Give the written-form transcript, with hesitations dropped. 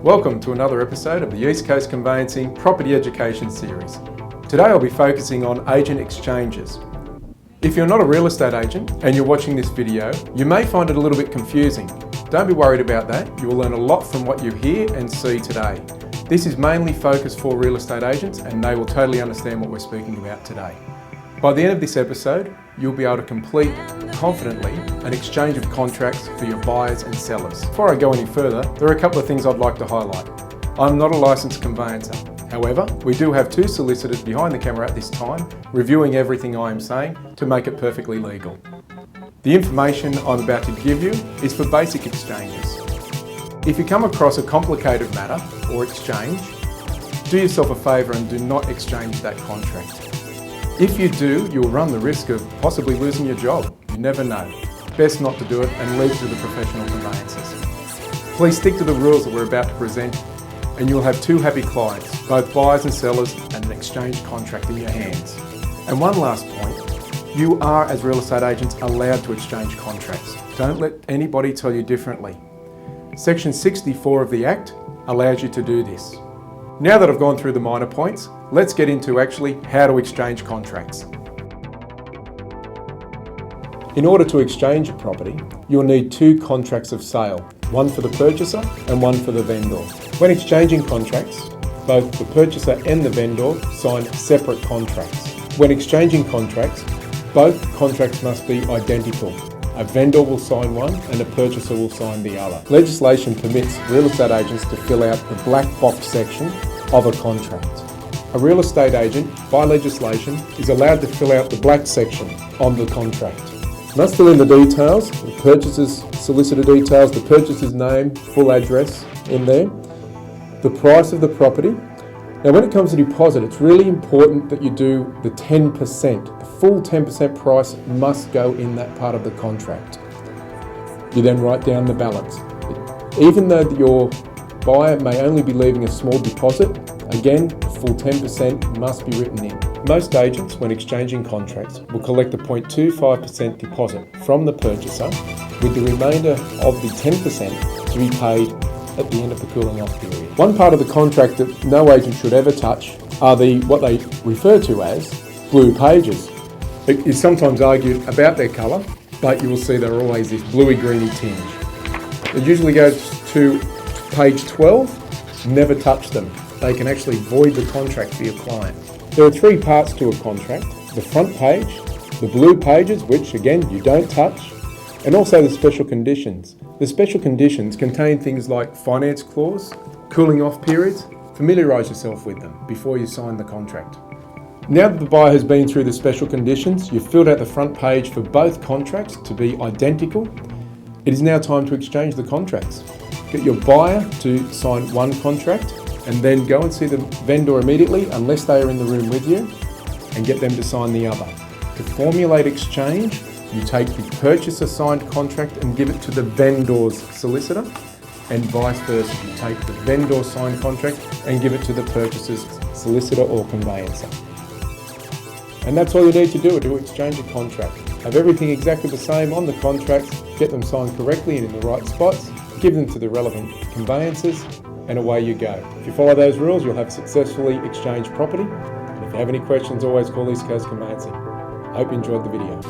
Welcome to another episode of the East Coast Conveyancing Property Education Series. Today I'll be focusing on agent exchanges. If you're not a real estate agent and you're watching this video, you may find it a little bit confusing. Don't be worried about that. You will learn a lot from what you hear and see today. This is mainly focused for real estate agents and they will totally understand what we're speaking about today. By the end of this episode, you'll be able to complete confidently an exchange of contracts for your buyers and sellers. Before I go any further, there are a couple of things I'd like to highlight. I'm not a licensed conveyancer. However, we do have two solicitors behind the camera at this time, reviewing everything I am saying to make it perfectly legal. The information I'm about to give you is for basic exchanges. If you come across a complicated matter or exchange, do yourself a favour and do not exchange that contract. If you do, you'll run the risk of possibly losing your job. You never know. Best not to do it and leave it to the professional conveyancers. Please stick to the rules that we're about to present and you'll have two happy clients, both buyers and sellers, and an exchange contract in your hands. And one last point, you are, as real estate agents, allowed to exchange contracts. Don't let anybody tell you differently. Section 64 of the Act allows you to do this. Now that I've gone through the minor points, let's get into actually how to exchange contracts. In order to exchange a property, you'll need two contracts of sale, one for the purchaser and one for the vendor. When exchanging contracts, both the purchaser and the vendor sign separate contracts. When exchanging contracts, both contracts must be identical. A vendor will sign one and a purchaser will sign the other. Legislation permits real estate agents to fill out the black box section of a contract. A real estate agent, by legislation, is allowed to fill out the black section on the contract. Must fill in the details, the purchaser's solicitor details, the purchaser's name, full address in there, the price of the property. Now when it comes to deposit, it's really important that you do the 10%. The full 10% price must go in that part of the contract. You then write down the balance. Even though your buyer may only be leaving a small deposit, again, the full 10% must be written in. Most agents, when exchanging contracts, will collect a 0.25% deposit from the purchaser, with the remainder of the 10% to be paid at the end of the cooling off period. One part of the contract that no agent should ever touch are what they refer to as blue pages. It is sometimes argued about their colour, but you will see they're always this bluey-greeny tinge. It usually goes to page 12, never touch them. They can actually void the contract for your client. There are three parts to a contract: the front page, the blue pages, which again you don't touch, and also the special conditions. The special conditions contain things like finance clause, cooling off periods. Familiarise yourself with them before you sign the contract. Now that the buyer has been through the special conditions, you've filled out the front page for both contracts to be identical. It is now time to exchange the contracts. Get your buyer to sign one contract and then go and see the vendor immediately, unless they are in the room with you, and get them to sign the other. To formulate exchange, you take the purchaser signed contract and give it to the vendor's solicitor, and vice versa. You take the vendor signed contract and give it to the purchaser's solicitor or conveyancer. And that's all you need to do to exchange a contract. Have everything exactly the same on the contracts, get them signed correctly and in the right spots, give them to the relevant conveyancers, and away you go. If you follow those rules, you'll have successfully exchanged property. And if you have any questions, always call East Coast Conveyancing. I hope you enjoyed the video.